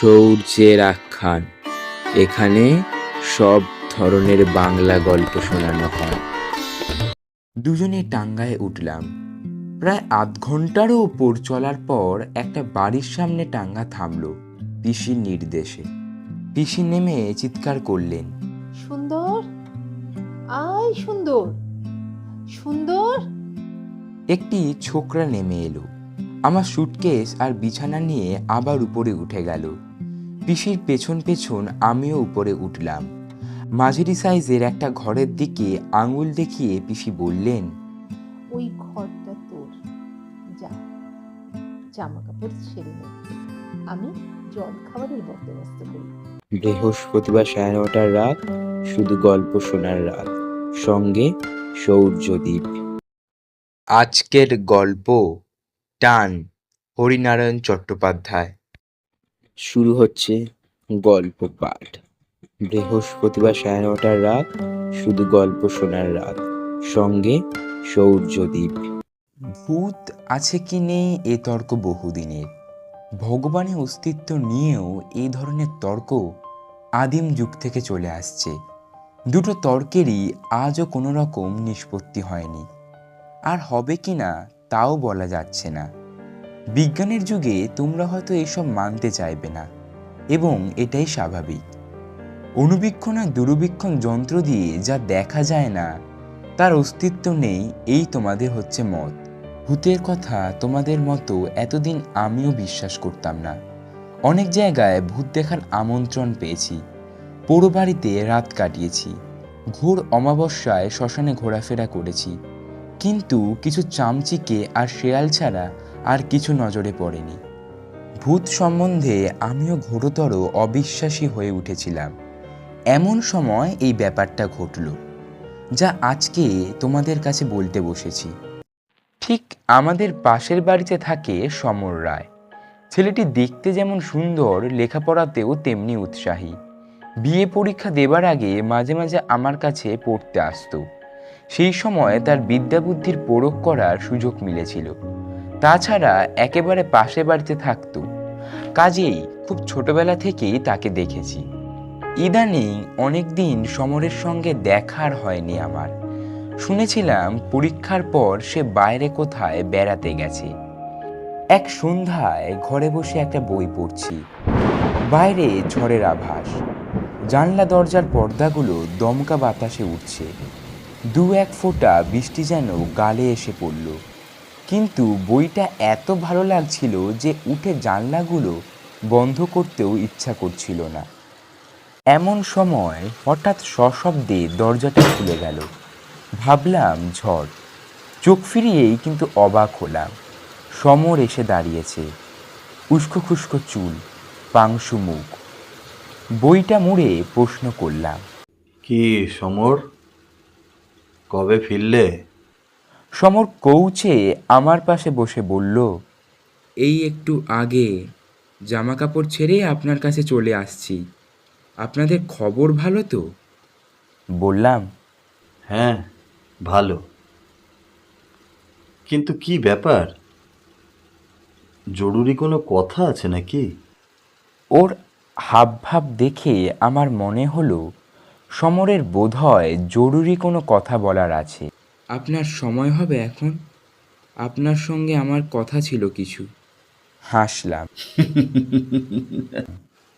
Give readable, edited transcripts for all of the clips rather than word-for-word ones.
শৌর্যের আখ্যান। এখানে সব ধরনের বাংলা গল্প শোনানো হয়। দুজনে টাঙ্গায় উঠলাম। প্রায় আধ ঘন্টারও ওপর চলার পর একটা বাড়ির সামনে টাঙ্গা থামল পিসির নির্দেশে। পিসি নেমে চিৎকার করলেন, সুন্দর, আয় সুন্দর, সুন্দর। একটি ছোকরা নেমে এলো। আমার সুটকেস আর বিছানা নিয়ে আবার উপরে উঠে গেল। পিসির পেছন পেছন আমিও উপরে উঠলাম। মাঝারি সাইজের একটা ঘরের দিকে আঙুল দেখিয়ে পিসি বললেন, ওই ঘরটা তোর, যা জামা কাপড় ছেড়ে নে, আমি জল খাবারের বন্দোবস্ত করি। বৃহস্পতিবার 9:30টার রাত, শুধু গল্প শোনার রাত, সঙ্গে সৌর্যদ্বীপ। আজকের গল্প টান, হরিনারায়ণ চট্টোপাধ্যায়। শুরু হচ্ছে গল্প পাঠ। বৃহস্পতিবার 9:30টার রাত, শুধু গল্প শোনার রাত, সঙ্গে সৌর্যদ্বীপ। ভূত আছে কি নেই এ তর্ক বহুদিনের। ভগবানের অস্তিত্ব নিয়েও এই ধরনের তর্ক আদিম যুগ থেকে চলে আসছে। দুটো তর্কেরই আজও কোনো রকম নিষ্পত্তি হয়নি, আর হবে কি না তাও বলা যাচ্ছে না। বিজ্ঞানের যুগে তোমরা হয়তো এসব মানতে চাইবে না, এবং এটাই স্বাভাবিক। অণুবীক্ষণ আর দূরবীক্ষণ যন্ত্র দিয়ে যা দেখা যায় না তার অস্তিত্ব নেই, এই তোমাদের হচ্ছে মত। ভূতের কথা তোমাদের মতো এতদিন আমিও বিশ্বাস করতাম না। অনেক জায়গায় ভূত দেখার আমন্ত্রণ পেয়েছি, পোড়ো বাড়িতে রাত কাটিয়েছি, ঘোর অমাবস্যায় শ্মশানে ঘোরাফেরা করেছি, কিন্তু কিছু চামচিকে আর শেয়াল ছাড়া আর কিছু নজরে পড়েনি। ভূত সম্বন্ধে আমিও ঘোরতর অবিশ্বাসী হয়ে উঠেছিলাম। এমন সময় এই ব্যাপারটা ঘটল, যা আজকে তোমাদের কাছে বলতে বসেছি। ঠিক আমাদের পাশের বাড়িতে থাকে সমর রায়। ছেলেটি দেখতে যেমন সুন্দর, লেখাপড়াতেও তেমনি উৎসাহী। বিএ পরীক্ষা দেবার আগে মাঝে মাঝে আমার কাছে পড়তে আসতো। সেই সময় তার বিদ্যাবুদ্ধির পরখ করার সুযোগ মিলেছিল। তাছাড়া একেবারে পাশে বাড়িতে থাকতো, কাজেই খুব ছোটবেলা থেকেই তাকে দেখেছি। ইদানিং অনেকদিন সমরের সঙ্গে দেখার হয়নি আমার। শুনেছিলাম পরীক্ষার পর সে বাইরে কোথায় বেড়াতে গেছে। এক সন্ধ্যায় ঘরে বসে একটা বই পড়ছি। বাইরে ঝড়ের আভাস, জানলা দরজার পর্দাগুলো দমকা বাতাসে উঠছে। 2-1 ফোঁটা বৃষ্টি যেন গালে এসে পড়ল। কিন্তু বইটা এত ভালো লাগছিল যে উঠে জানলাগুলো বন্ধ করতেও ইচ্ছা করছিল না। এমন সময় হঠাৎ সশব্দে দরজাটা খুলে গেল। ভাবলাম ঝড়। চোখ ফিরিয়েই কিন্তু অবাক হলাম। সমর এসে দাঁড়িয়েছে, উস্কো খুস্কো চুল, পাংশু মুখ। বইটা মুড়ে প্রশ্ন করলাম, কি সমর, কবে ফিরলে? সমর কৌছে আমার পাশে বসে বলল, এই একটু আগে জামা কাপড় ছেড়ে আপনার কাছে চলে আসছি। আপনাদের খবর ভালো তো? বললাম, হ্যাঁ, ভালো। কিন্তু কি ব্যাপার, জরুরি কোনো কথা আছে নাকি? ওর হাবভাব দেখে আমার মনে হলো সমরের বোধহয় জরুরি কোনো কথা বলার আছে। আপনার সময় হবে এখন? আপনার সঙ্গে আমার কথা ছিল কিছু। হাসলাম,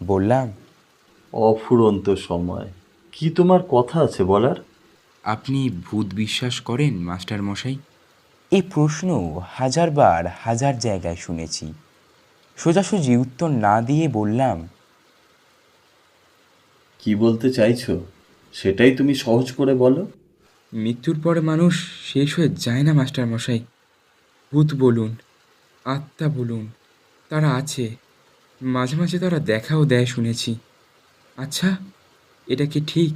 বললাম, অফুরন্ত সময়, কি তোমার কথা আছে বলার? আপনি ভূত বিশ্বাস করেন মাস্টার মশাই? এই প্রশ্ন হাজারবার হাজার জায়গায় শুনেছি। সোজাসুজি উত্তর না দিয়ে বললাম, কি বলতে চাইছো সেটাই তুমি সহজ করে বলো। মৃত্যুর পরে মানুষ শেষ হয়ে যায় না মাস্টার মশাই। ভূত বলুন, আত্মা বলুন, তারা আছে। মাঝে মাঝে তারা দেখাও দেয় শুনেছি। আচ্ছা, এটা কি ঠিক?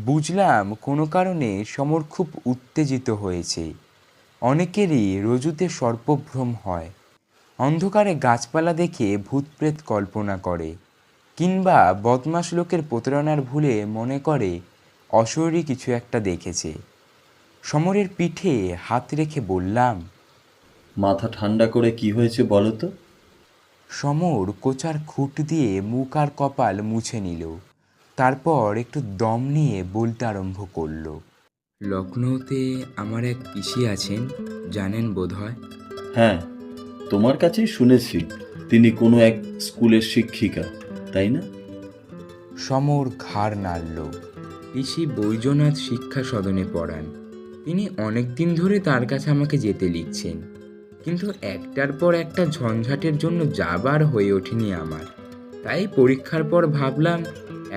বুঝলাম কোনো কারণে সমর খুব উত্তেজিত হয়েছে। অনেকেরই রজুতে সর্পভ্রম হয়, অন্ধকারে গাছপালা দেখে ভূতপ্রেত কল্পনা করে, কিংবা বদমাশ লোকের প্রতারণার ভুলে মনে করে অশরীরী কিছু একটা দেখেছে। সমরের পিঠে হাত রেখে বললাম, মাথা ঠান্ডা করে কি হয়েছে বলো তো। সমর কোচার খুঁট দিয়ে মুখ আর কপাল মুছে নিল, তারপর একটু দম নিয়ে বলতে আরম্ভ করলো। লখনৌতে আমার এক পিসি আছেন, জানেন বোধহয়। হ্যাঁ, তোমার কাছেই শুনেছি তিনি কোনো এক স্কুলের শিক্ষিকা, তাই না? সমর ঘাড় নাড়ল। পিসি বৈদ্যনাথ শিক্ষা সদনে পড়ান। তিনি অনেক দিন ধরে তার কাছে আমাকে যেতে লিখছেন, কিন্তু একটার পর একটা ঝঞ্ঝাটের জন্য যাবার হয়ে ওঠেনি আমার। তাই পরীক্ষার পর ভাবলাম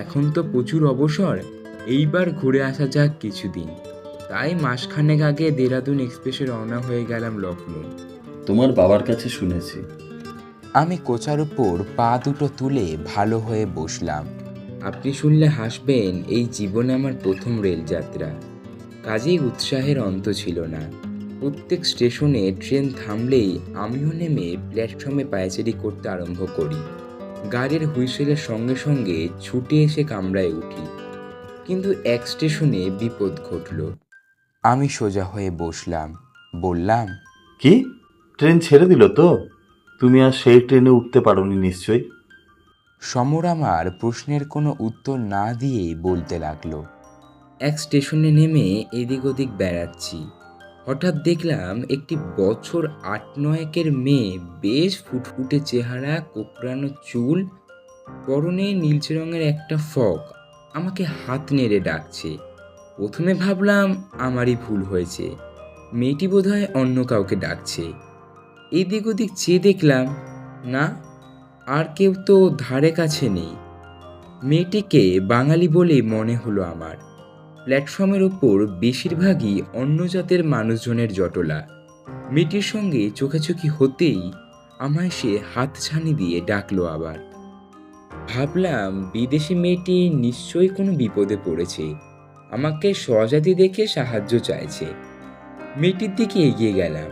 এখন তো প্রচুর অবসর, এইবার ঘুরে আসা যাক কিছুদিন। তাই মাসখানেক আগে দেরাদুন এক্সপ্রেসে রওনা হয়ে গেলাম লখনৌ। তোমার বাবার কাছে শুনেছি। আমি কোচার উপর পা দুটো তুলে ভালো হয়ে বসলাম। আপনি শুনলে হাসবেন, এই জীবনে আমার প্রথম রেলযাত্রা। কাজেই উৎসাহের অন্ত ছিল না। প্রত্যেক স্টেশনে ট্রেন থামলেই আমিও নেমে প্ল্যাটফর্মে পায়চারি করতে আরম্ভ করি। গাড়ির হুইসেলের সঙ্গে সঙ্গে ছুটে এসে কামরায় উঠি। কিন্তু এক স্টেশনে বিপদ ঘটল। আমি সোজা হয়ে বসলাম, বললাম, কি, ট্রেন ছেড়ে দিল তো? তুমি আর সেই ট্রেনে উঠতে পারোনি নিশ্চয়ই? সমর আমার প্রশ্নের কোনো উত্তর না দিয়েই বলতে লাগলো, এক স্টেশনে নেমে এদিক ওদিক বেড়াচ্ছি, হঠাৎ দেখলাম একটি বছর ৮-৯-এর মেয়ে, বেশ ফুটফুটে চেহারা, কোঁকড়ানো চুল, পরনে নীলচে রঙের একটা ফ্রক, আমাকে হাত নেড়ে ডাকছে। প্রথমে ভাবলাম আমারই ভুল হয়েছে, মেয়েটি বোধহয় অন্য কাউকে ডাকছে। এদিক ওদিক চেয়ে দেখলাম না, আর কেউ তো ধারে কাছে নেই। মেয়েটিকে বাঙালি বলেই মনে হলো আমার। প্ল্যাটফর্মের ওপর বেশিরভাগই অন্য জাতের মানুষজনের জটলা। মেয়েটির সঙ্গে চোখাচোখি হতেই আমায় সে হাতছানি দিয়ে ডাকলো আবার। ভাবলাম বিদেশি মেয়েটি নিশ্চয়ই কোনো বিপদে পড়েছে, আমাকে স্বজাতি দেখে সাহায্য চাইছে। মেয়েটির দিকে এগিয়ে গেলাম।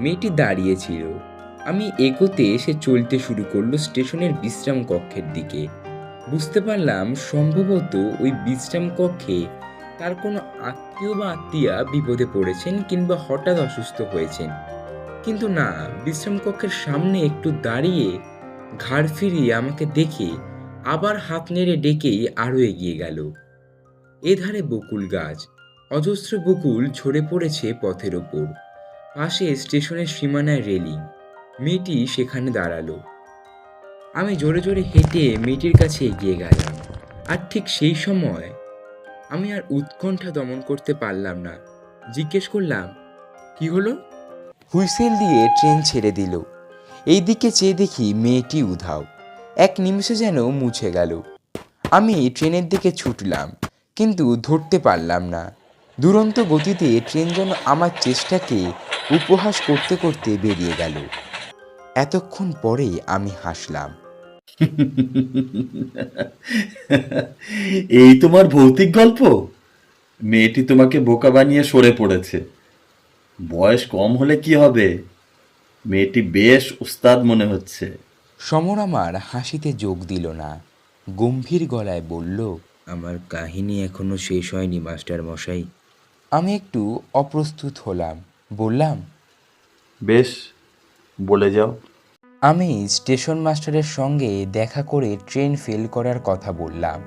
মেয়েটি দাঁড়িয়েছিল। আমি এগোতে সে চলতে শুরু করলো স্টেশনের বিশ্রাম কক্ষের দিকে। বুঝতে পারলাম সম্ভবত ওই বিশ্রাম কক্ষে তার কোনো আত্মীয় বা আত্মীয়া বিপদে পড়েছেন কিংবা হঠাৎ অসুস্থ হয়েছেন। কিন্তু না, বিশ্রাম কক্ষের সামনে একটু দাঁড়িয়ে ঘাড় ফিরিয়ে আমাকে দেখে আবার হাত নেড়ে ডেকেই আরও এগিয়ে গেল। এধারে বকুল গাছ, অজস্র বকুল ঝরে পড়েছে পথের ওপর। পাশে স্টেশনের সীমানায় রেলিং। মেয়েটি সেখানে দাঁড়ালো। আমি জোরে জোরে হেঁটে মেয়েটির কাছে এগিয়ে গেলাম। আর ঠিক সেই সময় আমি আর উৎকণ্ঠা দমন করতে পারলাম না। জিজ্ঞেস করলাম, কি হলো? হুইসেল দিয়ে ট্রেন ছেড়ে দিল। এই দিকে চেয়ে দেখি মেয়েটি উধাও, এক নিমিষে যেন মুছে গেল। আমি ট্রেনের দিকে ছুটলাম, কিন্তু ধরতে পারলাম না। দুরন্ত গতিতে ট্রেন যেন আমার চেষ্টাকে উপহাস করতে করতে বেরিয়ে গেল। এতক্ষণ পরেই আমি হাসলাম। এই তোমার ভৌতিক গল্প? মেয়েটি তোমাকে বোকা বানিয়ে সরে পড়েছে। বয়স কম হলে কি হবে, মেয়েটি বেশ উস্তাদ মনে হচ্ছে। সমর আমার হাসিতে যোগ দিল না, গম্ভীর গলায় বলল, আমার কাহিনী এখনো শেষ হয়নি মাস্টার মশাই। আমি একটু অপ্রস্তুত হলাম, বললাম, বেশ, বলে যাও। আমি স্টেশন মাস্টারের সঙ্গে দেখা করে ট্রেন ফেল করার কথা বললাম।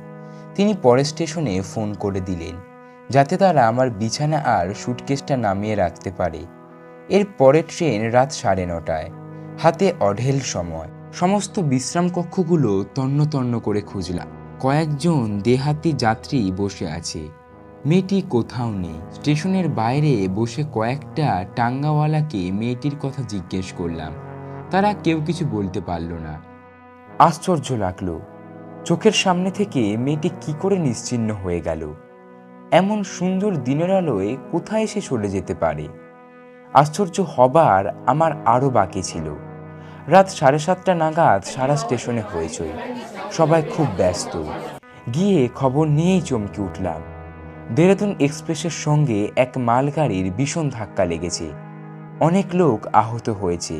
তিনি পরের স্টেশনে ফোন করে দিলেন, যাতে তারা আমার বিছানা আর সুটকেসটা নামিয়ে রাখতে পারে। এর পরের ট্রেন রাত 9:30। হাতে অঢেল সময়। সমস্ত বিশ্রাম কক্ষগুলো তন্ন তন্ন করে খুঁজলাম। কয়েকজন দেহাতি যাত্রী বসে আছে, মেয়েটি কোথাও নেই। স্টেশনের বাইরে বসে কয়েকটা টাঙ্গাওয়ালাকে মেয়েটির কথা জিজ্ঞেস করলাম, তারা কেউ কিছু বলতে পারল না। আশ্চর্য লাগলো, চোখের সামনে থেকে মেয়েটি কি করে নিশ্চিহ্ন হয়ে গেল। এমন সুন্দর দিনের আলোয় কোথায় এসে চলে যেতে পারে? আশ্চর্য হবার আমার আরও বাকি ছিল। রাত 7:30 নাগাদ সারা স্টেশনে হয়েছই, সবাই খুব ব্যস্ত। গিয়ে খবর নিয়েই চমকে উঠলাম, দেরাদুন এক্সপ্রেসের সঙ্গে এক মালগাড়ির ভীষণ ধাক্কা লেগেছে। অনেক লোক আহত হয়েছে,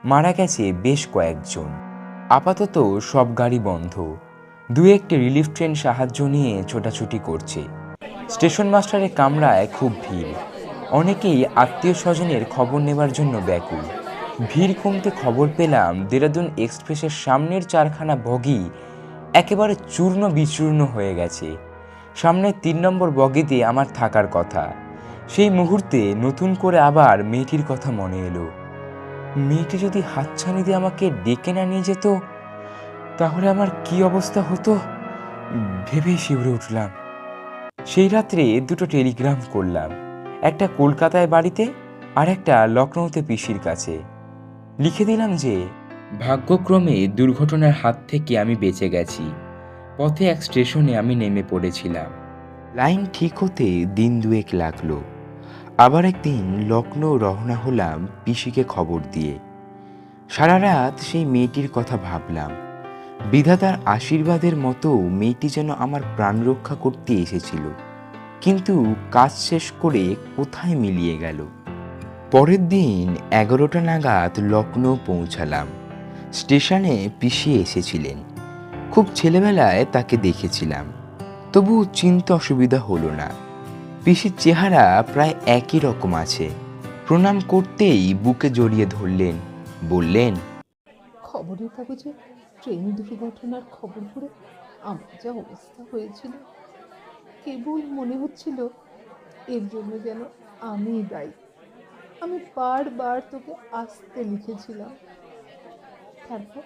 মারা গেছে বেশ কয়েকজন। আপাতত সব গাড়ি বন্ধ। দু একটি রিলিফ ট্রেন সাহায্য নিয়ে ছোটাছুটি করছে। স্টেশন মাস্টারের কামরায় খুব ভিড়। অনেকেই আত্মীয় স্বজনের খবর নেবার জন্য ব্যাকুল। ভিড় কমতে খবর পেলাম দেরাদুন এক্সপ্রেসের সামনের 4খানা বগি একেবারে চূর্ণ বিচূর্ণ হয়ে গেছে। সামনের 3 নম্বর বগিতে আমার থাকার কথা। সেই মুহূর্তে নতুন করে আবার মেয়েটির কথা মনে এলো। মেয়েটি যদি হাতছানি দিয়ে আমাকে ডেকে না নিয়ে যেত, তাহলে আমার কি অবস্থা হতো ভেবেই শিউরে উঠলাম। সেই রাত্রে 2টো টেলিগ্রাম করলাম, একটা কলকাতায় বাড়িতে আর একটা লখনৌতে পিসির কাছে। লিখে দিলাম যে ভাগ্যক্রমে দুর্ঘটনার হাত থেকে আমি বেঁচে গেছি, পথে এক স্টেশনে আমি নেমে পড়েছিলাম। লাইন ঠিক হতে দিন 2 লাগলো। আবার একদিন লখনৌ রওনা হলাম পিসিকে খবর দিয়ে। সারা রাত সেই মেয়েটির কথা ভাবলাম। বিধাতার আশীর্বাদের মতো মেয়েটি যেন আমার প্রাণ রক্ষা করতে এসেছিল, কিন্তু কাজ শেষ করে কোথায় মিলিয়ে গেল। পরের দিন 11টা নাগাদ লখনৌ পৌঁছালাম। স্টেশনে পিসি এসেছিলেন। খুব ছেলেবেলায় তাকে দেখেছিলাম, তবু চিনতে অসুবিধা হলো না। পিসির চেহারা প্রায় একই রকম আছে। প্রণাম করতেই বুকে জড়িয়ে ধরলেন, বললেন, খবরের কাগজে ট্রেন দুর্ঘটনার খবর পড়ে আমার যা অবস্থা হয়েছিল, কেবল মনে হচ্ছিল এর জন্য যেন আমি দায়ী। আমি বারবার তোকে আসতে লিখেছিলাম। তারপর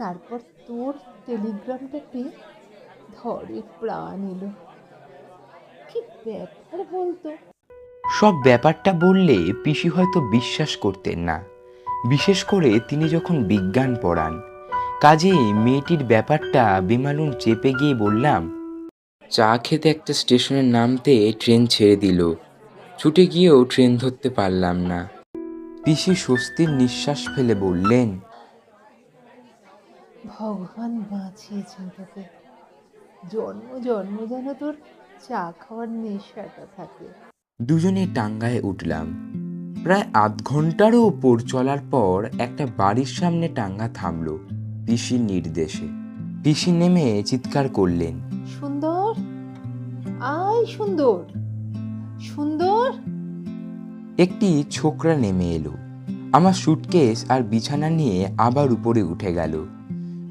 তারপর তোর টেলিগ্রামটা পেয়ে ধরে প্রাণ এলো। কি ব্যাপার বলতো? সব ব্যাপারটা বললে পিসি হয়তো বিশ্বাস করতেন না, বিশেষ করে তিনি যখন বিজ্ঞান পড়ান। কাজেই মেয়েটির ব্যাপারটা বেমালুম চেপে গিয়ে বললাম, চা খেতে একটা স্টেশনে নামতে ট্রেন ছেড়ে দিল, ছুটে গিয়েও ট্রেন ধরতে পারলাম না। পিসি স্বস্তির নিঃশ্বাস ফেলে বললেন, ভগবান বাঁচিয়েছেন তোকে। জন্ম জন্ম যেন তোর চা খাওয়ার নেশাটা থাকে। দুজনে টাঙ্গায় উঠলাম। প্রায় আধ ঘন্টারও ওপর চলার পর একটা বাড়ির সামনে টাঙ্গা থামলো পিসির নির্দেশে। পিসি নেমে চিৎকার করলেন, সুন্দর, আয় সুন্দর, সুন্দর। একটি ছোকরা নেমে এলো। আমার সুটকেস আর বিছানা নিয়ে আবার উপরে উঠে গেল।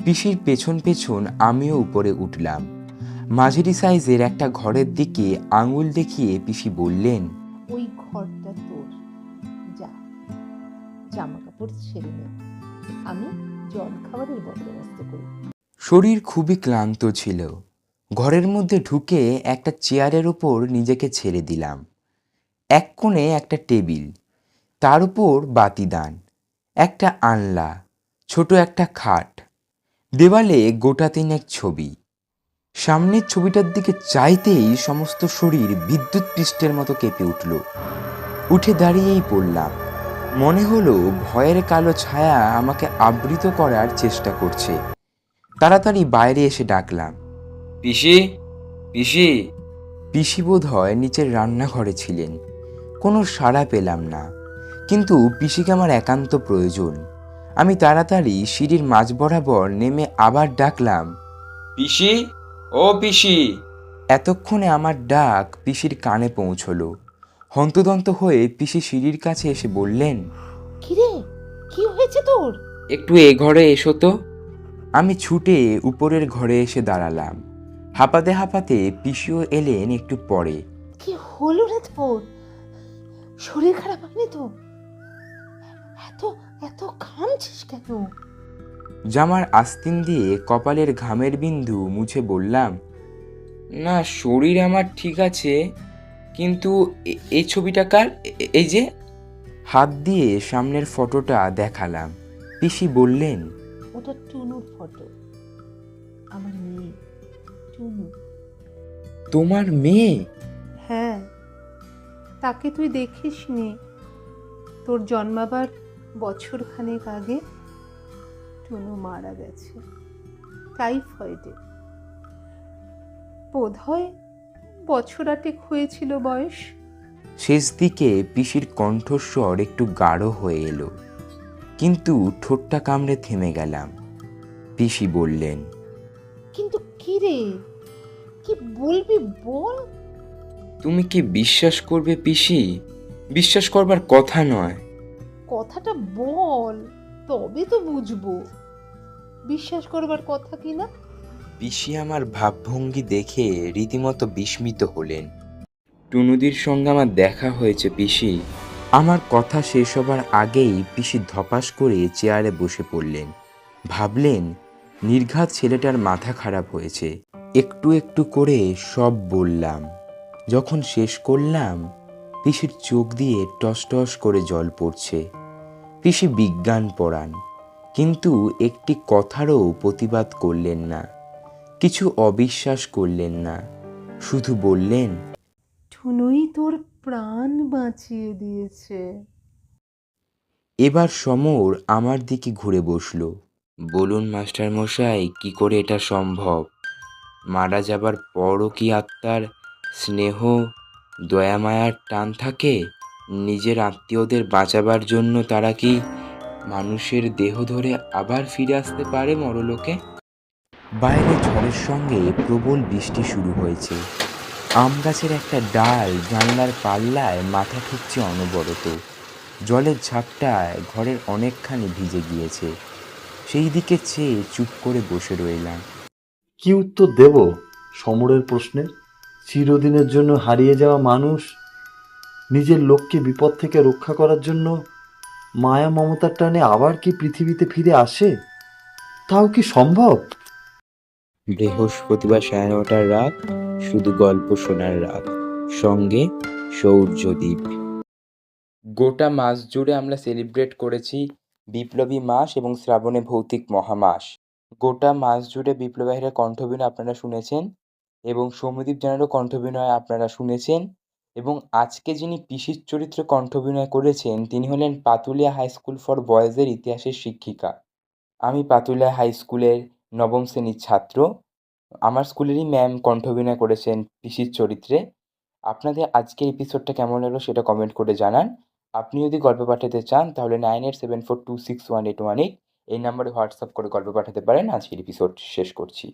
পিসির পেছন পেছন আমিও উপরে উঠলাম। মাঝারি সাইজের একটা ঘরের দিকে আঙুল দেখিয়ে পিসি বললেন, ওই ঘরটা তোর, যা জামা কাপড় ছেড়ে নে, আমি জল খাবারের বন্দোবস্ত করি। শরীর খুবই ক্লান্ত ছিল। ঘরের মধ্যে ঢুকে একটা চেয়ারের উপর নিজেকে ছেড়ে দিলাম। এক কোণে একটা টেবিল, তার উপর বাতিদান, একটা আনলা, ছোট একটা খাট, দেওয়ালে গোটা 3 ছবি। সামনের ছবিটার দিকে চাইতেই সমস্ত শরীর বিদ্যুৎ পৃষ্ঠের মতো কেঁপে উঠল। উঠে দাঁড়িয়েই পড়লাম। মনে হলো ভয়ের কালো ছায়া আমাকে আবৃত করার চেষ্টা করছে। তাড়াতাড়ি বাইরে এসে ডাকলাম, পিসি, পিসি। পিসি বোধ হয় নিচের রান্নাঘরে ছিলেন। কোনো সাড়া পেলাম না, কিন্তু পিসিকে আমার একান্ত প্রয়োজন। আমি তাড়াতাড়ি সিঁড়ির মাঝ বরাবর নেমে আবার ডাকলাম, পিসি, ও পিসি। এতক্ষণে আমার ডাক পিসির কানে পৌঁছলো। হন্তদন্ত হয়ে পিসি সিঁড়ির কাছে এসে বললেন, কিরে, কি হয়েছে তোর? একটু এ ঘরে এসো তো। আমি ছুটে উপরের ঘরে এসে দাঁড়ালাম। হাঁপাতে হাঁপাতে পিসিও এলেন একটু পরে। কি হলো রে তোর? শরীর খারাপ হয়নি তো? এত এত ঘামছিস কেন? জামার আস্তিন দিয়ে কপালের ঘামের বিন্দু মুছে বললাম, না শরীর আমার ঠিক আছে, কিন্তু এই ছবিটা কার? এই যে। হাত দিয়ে সামনের ফটোটা দেখালাম। পিসি বললেন, ওটা টুনুর ফটো, আমার মেয়ে টুনু। তোমার মেয়ে? হ্যাঁ, তাকে তুই দেখিসনি? তোর জন্মাবার বছরখানেক আগে টুনু মারা গেছে টাইফয়েডে। বোধহয় বছর 8 হয়েছিল বয়স। শেষ দিকে পিসির কণ্ঠস্বর একটু গাঢ় হয়ে এলো, কিন্তু ঠোঁটটা কামড়ে থেমে গেলাম। পিসি বললেন, কিন্তু কি রে, কি বলবি বল? তুমি কি বিশ্বাস করবে পিসি? বিশ্বাস করবার কথা নয়। কথাটা বল, তবে তো বুঝবো। বিশ্বাস করবার কথা কি না? পিসি আমার ভাবভঙ্গি দেখে রীতিমতো বিস্মিত হলেন। টুনুদির সঙ্গে আমার দেখা হয়েছে পিসি। আমার কথা শেষ হবার আগেই পিসি ধপাস করে চেয়ারে বসে পড়লেন। ভাবলেন নির্ঘাত ছেলেটার মাথা খারাপ হয়েছে। একটু একটু করে সব বললাম। যখন শেষ করলাম পিসির চোখ দিয়ে টস টস করে জল পড়ছে। পিসি বিজ্ঞান পড়ান, কিন্তু একটি কথারও প্রতিবাদ করলেন না, কিছু অবিশ্বাস করলেন না, শুধু বললেন, ঠুনুই তোর প্রাণ বাঁচিয়ে দিয়েছে। এবার সমর আমার দিকে ঘুরে বসল। বলুন মাস্টার মশাই, কি করে এটা সম্ভব? মারা যাবার পরও কি আত্মার স্নেহ দয়া মায়ার টান থাকে? নিজের আত্মীয়দের বাঁচাবার জন্য তারা কি মানুষের দেহ ধরে আবার ফিরে আসতে পারে মরলোকে? বাইরে ঝড়ের সঙ্গে প্রবল বৃষ্টি শুরু হয়েছে। আম গাছের একটা ডাল জানলার পাল্লায় মাথা ঠুকছে অনবরত। জলের ঝাপটায় ঘরের অনেকখানি ভিজে গিয়েছে। সেই দিকে চেয়ে চুপ করে বসে রইলাম। কি উত্তর দেব সমরের প্রশ্নের? চিরদিনের জন্য হারিয়ে যাওয়া মানুষ নিজের লোককে বিপদ থেকে রক্ষা করার জন্য মায়া মমতার টানে আবার কি পৃথিবীতে ফিরে আসে? তাও কি সম্ভব? বৃহস্পতিবার 9:30টার রাত, শুধু গল্প শোনার রাত, সঙ্গে সৌর্যদ্বীপ। গোটা মাস জুড়ে আমরা সেলিব্রেট করেছি বিপ্লবী মাস এবং শ্রাবণে ভৌতিক মহামাস। গোটা মাস জুড়ে বিপ্লবী বাহিরের কণ্ঠবিনয় আপনারা শুনেছেন এবং সৌম্যদীপ জানারও কণ্ঠবিনয় আপনারা শুনেছেন, এবং আজকে যিনি পিসির চরিত্রে কণ্ঠবিনয় করেছেন তিনি হলেন পাতুলিয়া হাই স্কুল ফর বয়েজের ইতিহাসের শিক্ষিকা। আমি পাতুলিয়া হাই স্কুলের নবম শ্রেণীর ছাত্র। আমার স্কুলেরই ম্যাম কণ্ঠঅভিনয় করেছেন পিসির চরিত্রে। আপনাদের আজকের এপিসোডটা কেমন লাগলো সেটা কমেন্ট করে জানান। আপনি যদি গল্প পাঠাতে চান তাহলে 9874261818 এই নম্বরে হোয়াটসঅ্যাপ করে গল্প পাঠাতে পারেন। আজকের এপিসোড শেষ করছি।